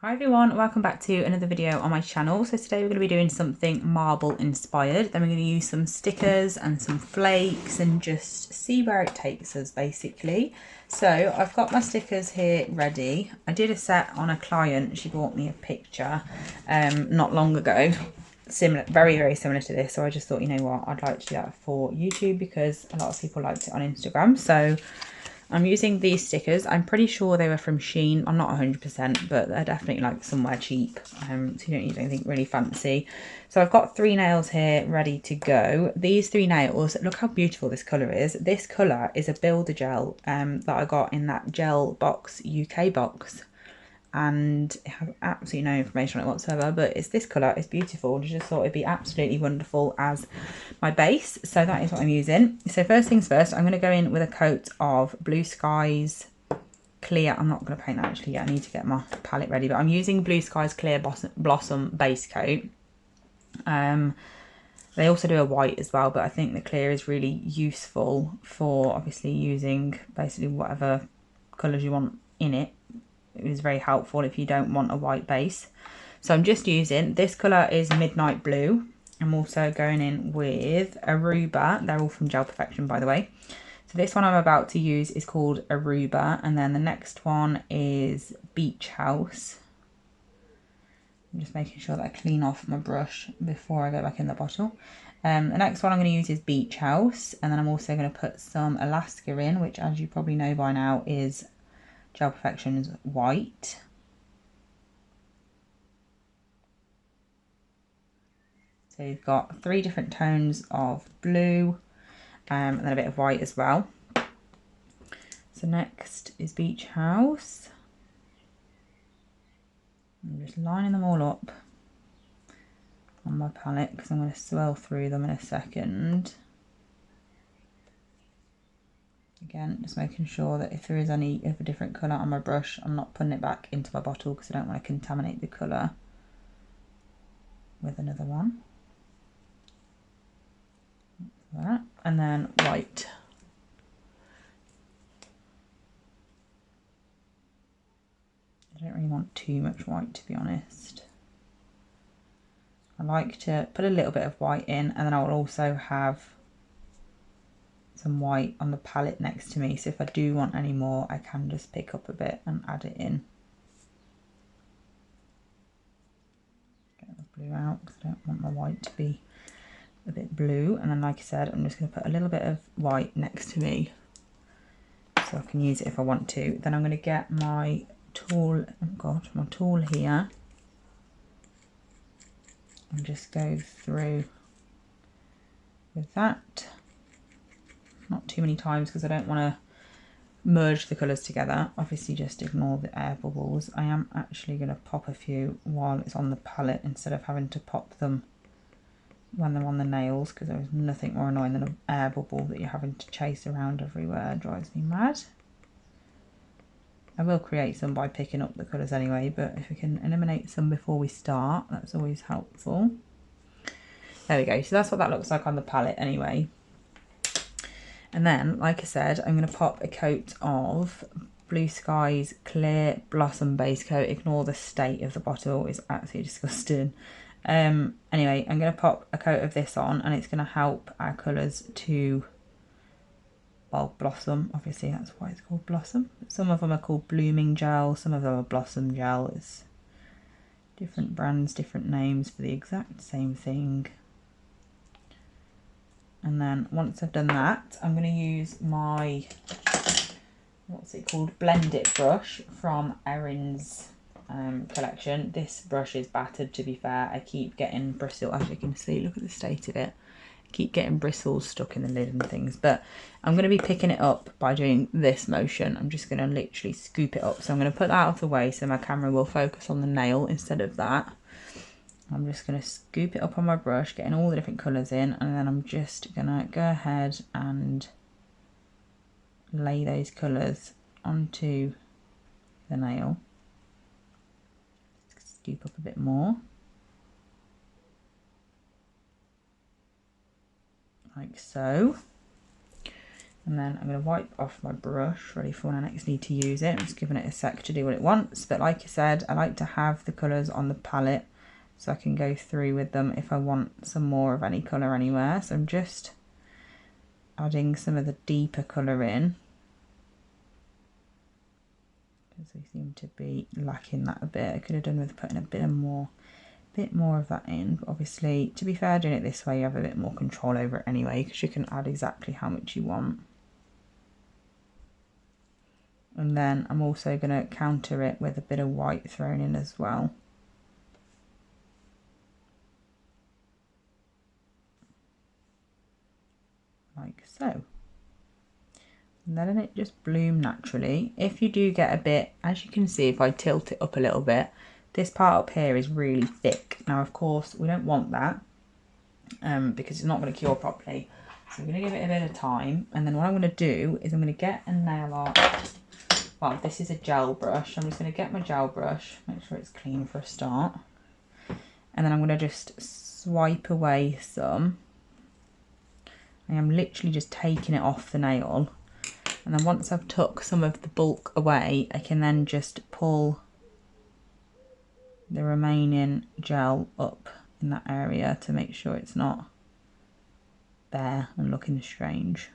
Hi everyone, welcome back to another video on my channel. So today we're going to be doing something marble inspired. Then we're going to use some stickers and some flakes and just see where it takes us basically. So I've got my stickers here ready. I did a set on a client. She bought me a picture not long ago. Similar, very similar to this. So I just thought, you know what, I'd like to do that for YouTube because a lot of people liked it on Instagram. So I'm using these stickers. I'm pretty sure they were from Shein. I'm not 100%, but they're definitely like somewhere cheap. So you don't need anything really fancy. So I've got 3 nails here ready to go. These 3 nails, look how beautiful this colour is. This colour is a builder gel that I got in that Gel Box UK box. And it has absolutely no information on it whatsoever, but it's this colour. It's beautiful. I just thought it'd be absolutely wonderful as my base, so that is what I'm using. So first things first, I'm going to go in with a coat of Blue Skies Clear. I'm not going to paint that actually yet. I need to get my palette ready, but I'm using Blue Skies Clear Blossom base coat. They also do a white as well, but I think the clear is really useful for obviously using basically whatever colours you want in it. It is very helpful if you don't want a white base. So I'm just using, this colour is Midnight Blue. I'm also going in with Aruba. They're all from Gel Perfection, by the way. So this one I'm about to use is called Aruba. And then the next one is Beach House. I'm just making sure that I clean off my brush before I go back in the bottle. The next one I'm going to use is Beach House. And then I'm also going to put some Alaska in, which as you probably know by now is Gel Perfection's white. So you've got 3 different tones of blue and then a bit of white as well. So next is Beach House. I'm just lining them all up on my palette because I'm going to swirl through them in a second. Again, just making sure that if there is any of a different colour on my brush, I'm not putting it back into my bottle because I don't want to contaminate the colour with another one. That, and then white. I don't really want too much white, to be honest. I like to put a little bit of white in, and then I'll also have some white on the palette next to me, so if I do want any more I can just pick up a bit and add it in. Get the blue out because I don't want my white to be a bit blue, and then like I said I'm just going to put a little bit of white next to me so I can use it if I want to. Then I'm going to get my tool, oh god, my tool here and just go through with that. Not too many times because I don't want to merge the colours together. Obviously just ignore the air bubbles. I am actually going to pop a few while it's on the palette instead of having to pop them when they're on the nails, because there's nothing more annoying than an air bubble that you're having to chase around everywhere. It drives me mad. I will create some by picking up the colours anyway, but if we can eliminate some before we start, that's always helpful. There we go. So that's what that looks like on the palette anyway. And then, like I said, I'm going to pop a coat of Blue Skies Clear Blossom base coat. Ignore the state of the bottle, it's absolutely disgusting. Anyway, I'm going to pop a coat of this on, and it's going to help our colours to, well, blossom. Obviously, that's why it's called Blossom. Some of them are called Blooming Gel, some of them are Blossom Gel. It's different brands, different names for the exact same thing. And then once I've done that, I'm going to use my, what's it called, Blend It brush from Erin's collection. This brush is battered, to be fair. I keep getting bristle, as you can see, look at the state of it. I keep getting bristles stuck in the lid and things, but I'm going to be picking it up by doing this motion. I'm just going to literally scoop it up. So I'm going to put that out of the way so my camera will focus on the nail instead of that. I'm just going to scoop it up on my brush, getting all the different colours in, and then I'm just going to go ahead and lay those colours onto the nail. Scoop up a bit more. Like so. And then I'm going to wipe off my brush, ready for when I next need to use it. I'm just giving it a sec to do what it wants. But like I said, I like to have the colours on the palette so I can go through with them if I want some more of any colour anywhere. So I'm just adding some of the deeper colour in, because we seem to be lacking that a bit. I could have done with putting a bit more of that in, but obviously, to be fair, doing it this way you have a bit more control over it anyway, because you can add exactly how much you want. And then I'm also going to counter it with a bit of white thrown in as well. Like so. And letting it just bloom naturally. If you do get a bit, as you can see, if I tilt it up a little bit, this part up here is really thick. Now, of course, we don't want that because it's not going to cure properly. So I'm going to give it a bit of time. And then what I'm going to do is I'm going to get a nail art. Well, this is a gel brush. I'm just going to get my gel brush, make sure it's clean for a start. And then I'm going to just swipe away some. I am literally just taking it off the nail. And then once I've took some of the bulk away, I can then just pull the remaining gel up in that area to make sure it's not there and looking strange.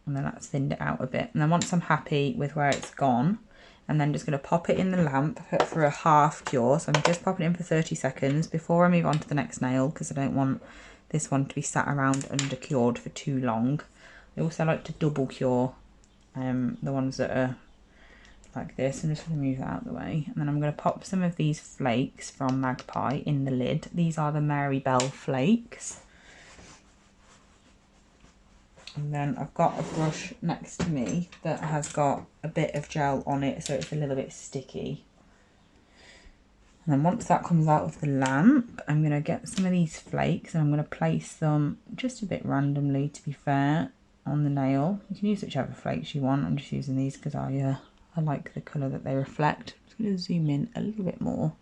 And then that's thinned it out a bit. And then once I'm happy with where it's gone, I'm then just going to pop it in the lamp for a half cure. So I'm just popping it in for 30 seconds before I move on to the next nail, because I don't want this one to be sat around under cured for too long. I also like to double cure the ones that are like this. I'm just going to move that out of the way. And then I'm going to pop some of these flakes from Magpie in the lid. These are the Mary Bell flakes. And then I've got a brush next to me that has got a bit of gel on it, so it's a little bit sticky. And then once that comes out of the lamp, I'm going to get some of these flakes and I'm going to place them just a bit randomly, to be fair, on the nail. You can use whichever flakes you want. I'm just using these because I like the colour that they reflect. I'm just going to zoom in a little bit more.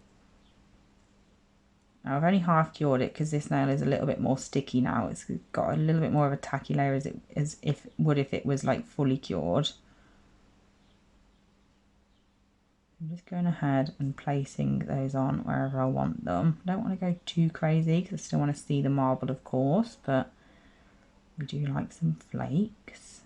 Now I've only half cured it because this nail is a little bit more sticky now. It's got a little bit more of a tacky layer as if it was like fully cured. I'm just going ahead and placing those on wherever I want them. I don't want to go too crazy because I still want to see the marble, of course, but we do like some flakes.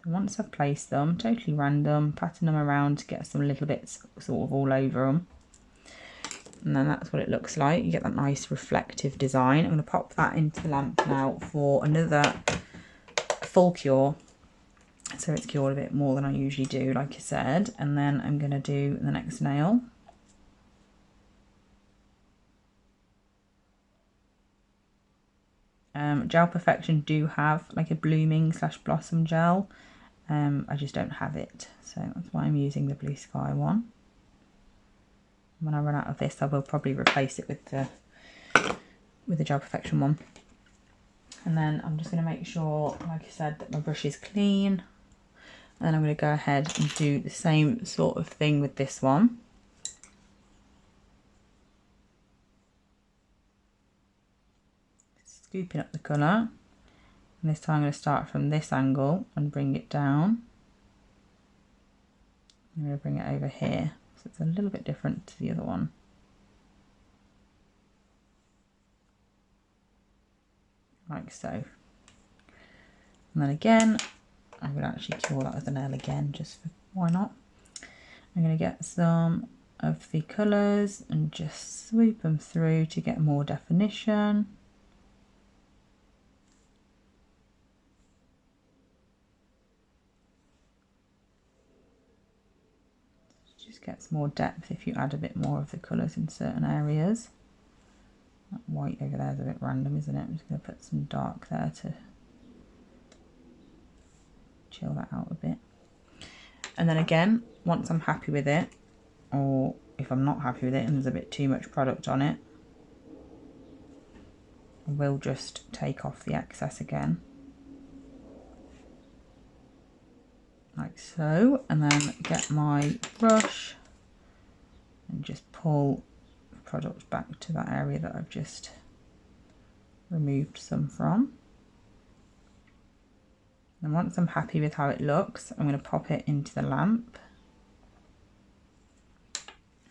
So once I've placed them, totally random, patting them around to get some little bits sort of all over them. And then that's what it looks like. You get that nice reflective design. I'm going to pop that into the lamp now for another full cure. So it's cured a bit more than I usually do, like I said. And then I'm going to do the next nail. Gel Perfection do have like a blooming / blossom gel. I just don't have it. So that's why I'm using the Blue Sky one. When I run out of this, I will probably replace it with the Gel Perfection one. And then I'm just going to make sure, like I said, that my brush is clean. And then I'm going to go ahead and do the same sort of thing with this one. Scooping up the colour. And this time I'm going to start from this angle and bring it down. I'm going to bring it over here. So it's a little bit different to the other one. Like so. And then again, I would actually cure that with a nail again, just for why not. I'm going to get some of the colours and just swoop them through to get more definition. Just gets more depth if you add a bit more of the colours in certain areas. That white over there is a bit random, isn't it? I'm just going to put some dark there to chill that out a bit. And then again, once I'm happy with it, or if I'm not happy with it and there's a bit too much product on it, I will just take off the excess again. Like so, and then get my brush and just pull the product back to that area that I've just removed some from. And once I'm happy with how it looks, I'm going to pop it into the lamp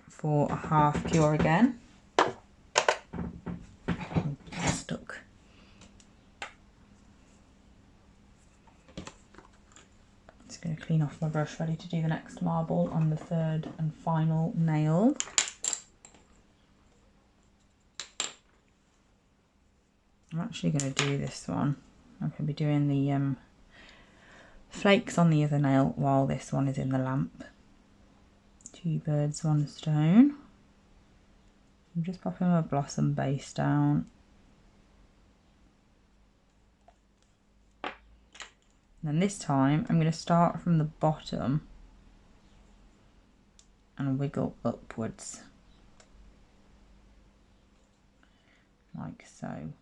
for a half cure again. Stuck. Just going to clean off my brush, ready to do the next marble on the third and final nail. I'm actually going to do this one. I'm going to be doing the flakes on the other nail while this one is in the lamp. 2 birds, 1 stone. I'm just popping my blossom base down. And then this time I'm going to start from the bottom and wiggle upwards. Like so.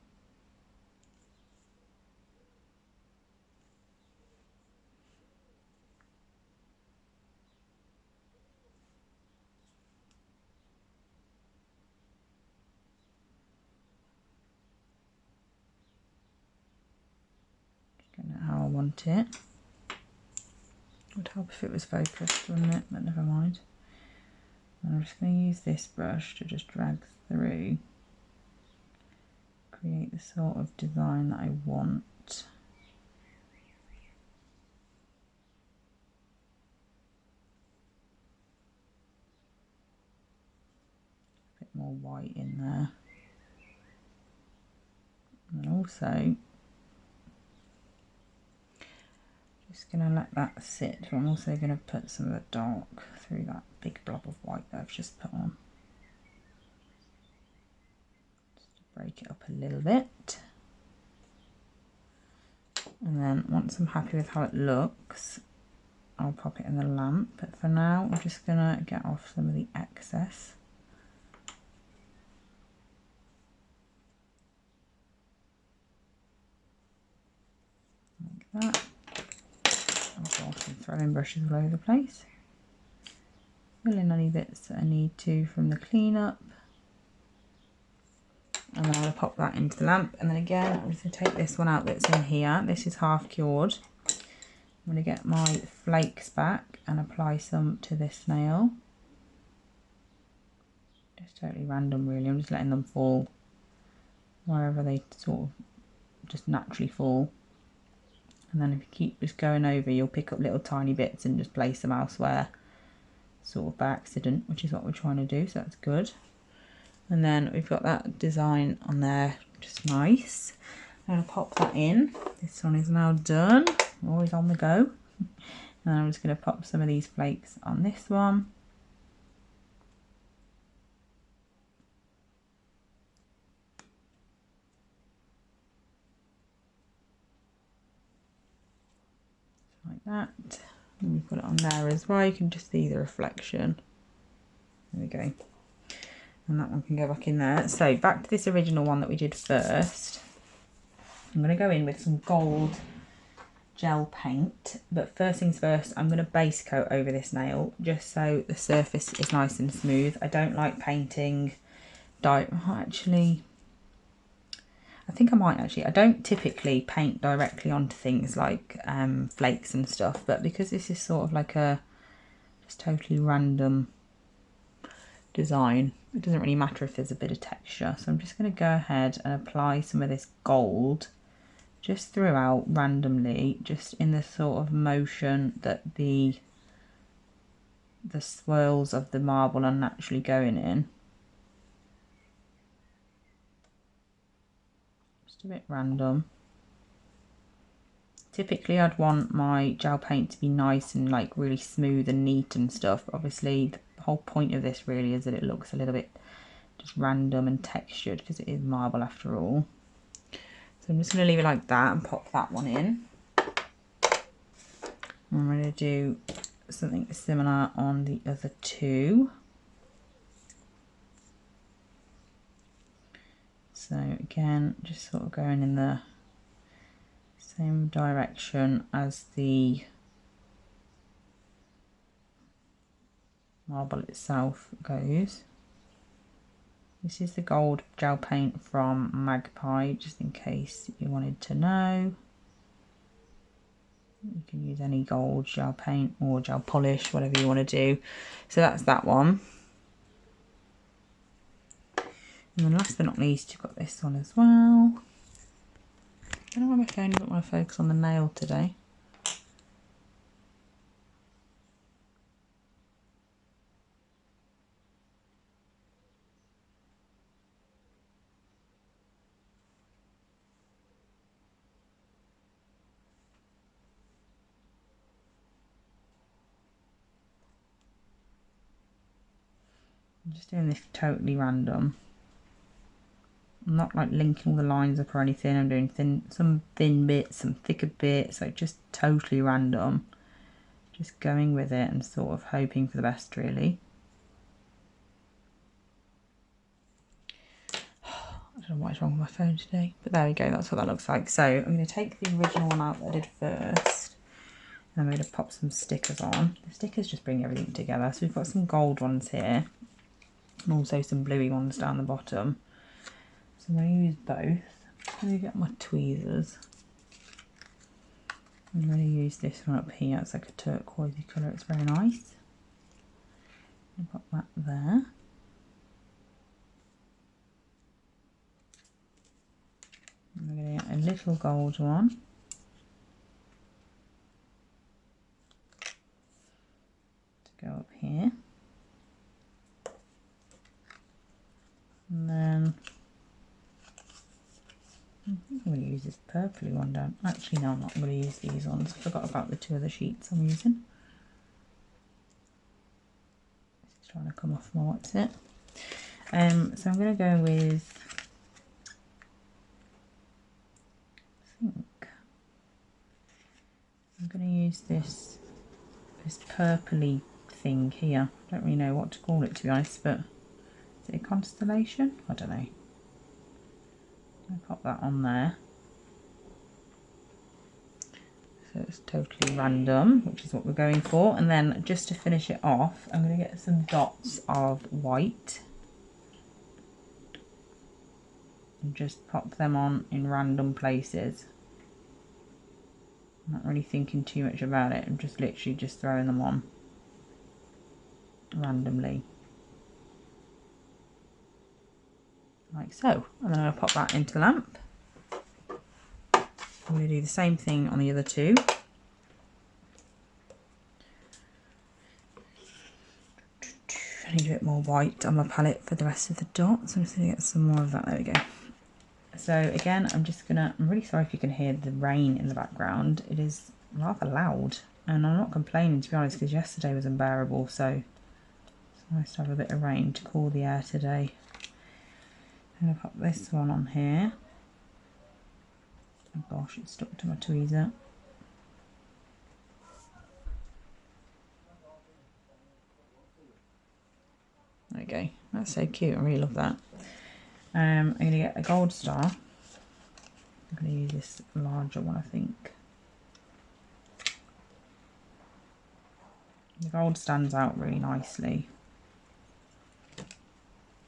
How I want it. Would help if it was focused, wouldn't it? But never mind. And I'm just going to use this brush to just drag through, create the sort of design that I want. A bit more white in there. And also just going to let that sit. I'm also going to put some of the dark through that big blob of white that I've just put on. Just to break it up a little bit. And then once I'm happy with how it looks, I'll pop it in the lamp. But for now, I'm just going to get off some of the excess. Like that. I'm throwing brushes all over the place. Fill in any bits that I need to from the cleanup. And then I'm going to pop that into the lamp. And then again, I'm just going to take this one out that's in here. This is half cured. I'm going to get my flakes back and apply some to this nail. Just totally random really. I'm just letting them fall wherever they sort of just naturally fall. And then if you keep just going over, you'll pick up little tiny bits and just place them elsewhere, sort of by accident, which is what we're trying to do, so that's good. And then we've got that design on there, just nice. I'm going to pop that in. This one is now done, always on the go. And I'm just going to pop some of these flakes on this one. Like that, and we put it on there as well. You can just see the reflection. There we go, and that one can go back in there. So back to this original one that we did first. I'm going to go in with some gold gel paint, but first things first, I'm going to base coat over this nail just so the surface is nice and smooth. I don't like painting I don't typically paint directly onto things like flakes and stuff, but because this is sort of like a just totally random design, it doesn't really matter if there's a bit of texture. So I'm just going to go ahead and apply some of this gold just throughout randomly, just in the sort of motion that the swirls of the marble are naturally going in. A bit random. Typically I'd want my gel paint to be nice and like really smooth and neat and stuff. Obviously the whole point of this really is that it looks a little bit just random and textured because it is marble after all. So I'm just going to leave it like that and pop that one in. I'm going to do something similar on the other two. So again, just sort of going in the same direction as the marble itself goes. This is the gold gel paint from Magpie, just in case you wanted to know. You can use any gold gel paint or gel polish, whatever you want to do. So that's that one. And then last but not least, you've got this one as well. I don't know why my phone doesn't want to focus on the nail today. I'm just doing this totally random. I'm not like linking all the lines up or anything. I'm doing some thin bits, some thicker bits, like just totally random. Just going with it and sort of hoping for the best, really. I don't know what's wrong with my phone today, but there we go, that's what that looks like. So I'm going to take the original one out that I did first, and I'm going to pop some stickers on. The stickers just bring everything together. So we've got some gold ones here, and also some bluey ones down the bottom. So I'm going to use both. I'm going to get my tweezers. I'm going to use this one up here. It's like a turquoisey colour, it's very nice. I'll pop that there. I'm going to get a little gold one. To go up here. And then I think I'm going to use this purpley one down. Actually, no, I'm not going to use these ones. I forgot about the two other sheets I'm using. This is trying to come off more, what's it? So I'm going to go with, I think, I'm going to use this purpley thing here. I don't really know what to call it, to be honest, but is it a constellation? I don't know. I'll pop that on there. So it's totally random, which is what we're going for. And then just to finish it off, I'm going to get some dots of white and just pop them on in random places. I'm not really thinking too much about it. I'm just literally just throwing them on randomly. Like so. And then I'm going to pop that into the lamp. I'm going to do the same thing on the other two. I need a bit more white on my palette for the rest of the dots. I'm just going to get some more of that. There we go. So again, I'm really sorry if you can hear the rain in the background. It is rather loud, and I'm not complaining, to be honest, because yesterday was unbearable, so it's nice to have a bit of rain to cool the air today. I'm going to pop this one on here. Oh gosh, it's stuck to my tweezer. There we go. That's so cute. I really love that. I'm going to get a gold star. I'm going to use this larger one, I think. The gold stands out really nicely.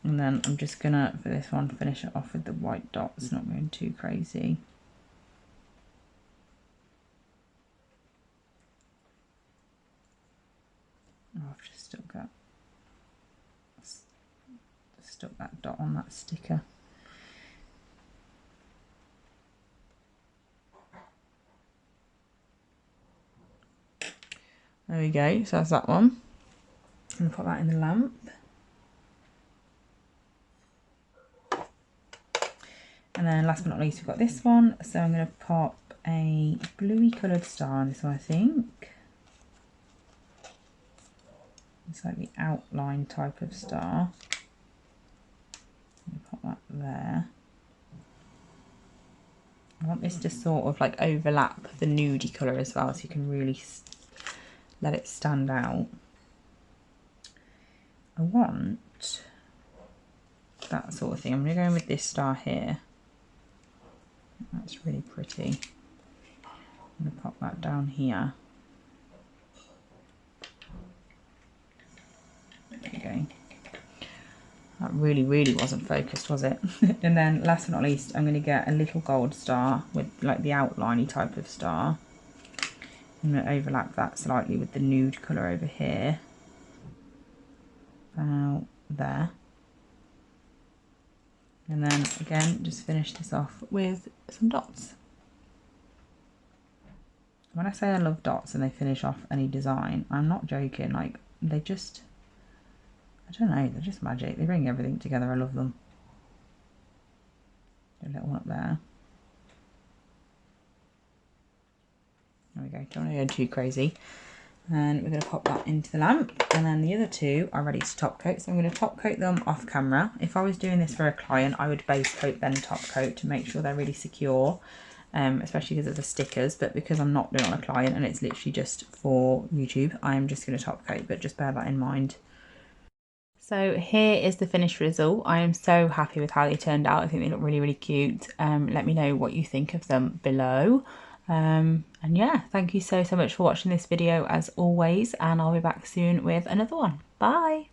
And then I'm just going to, for this one, finish it off with the white dots, not going too crazy. Oh, I've just stuck that dot on that sticker. There we go, so that's that one. I'm going to put that in the lamp. And then last but not least, we've got this one. So I'm going to pop a bluey coloured star on this one, I think. It's like the outline type of star. I'm going to pop that there. I want this to sort of like overlap the nudie colour as well, so you can really let it stand out. I want that sort of thing. I'm going to go in with this star here. That's really pretty. I'm going to pop that down here. There we go. That really wasn't focused, was it? And then last but not least, I'm going to get a little gold star with like the outliney type of star. I'm going to overlap that slightly with the nude colour over here. About there. And then again, just finish this off with some dots. When I say I love dots and they finish off any design, I'm not joking. Like, they just, I don't know, they're just magic. They bring everything together. I love them. A little one up there. There we go. Don't want to go too crazy. And we're going to pop that into the lamp. And then the other two are ready to top coat. So I'm going to top coat them off camera. If I was doing this for a client, I would base coat then top coat to make sure they're really secure. Especially because it's the stickers, but because I'm not doing it on a client and it's literally just for YouTube, I'm just going to top coat, but just bear that in mind. So here is the finished result. I am so happy with how they turned out. I think they look really, really cute. Let me know what you think of them below. And yeah, thank you so much for watching this video as always, and I'll be back soon with another one. Bye.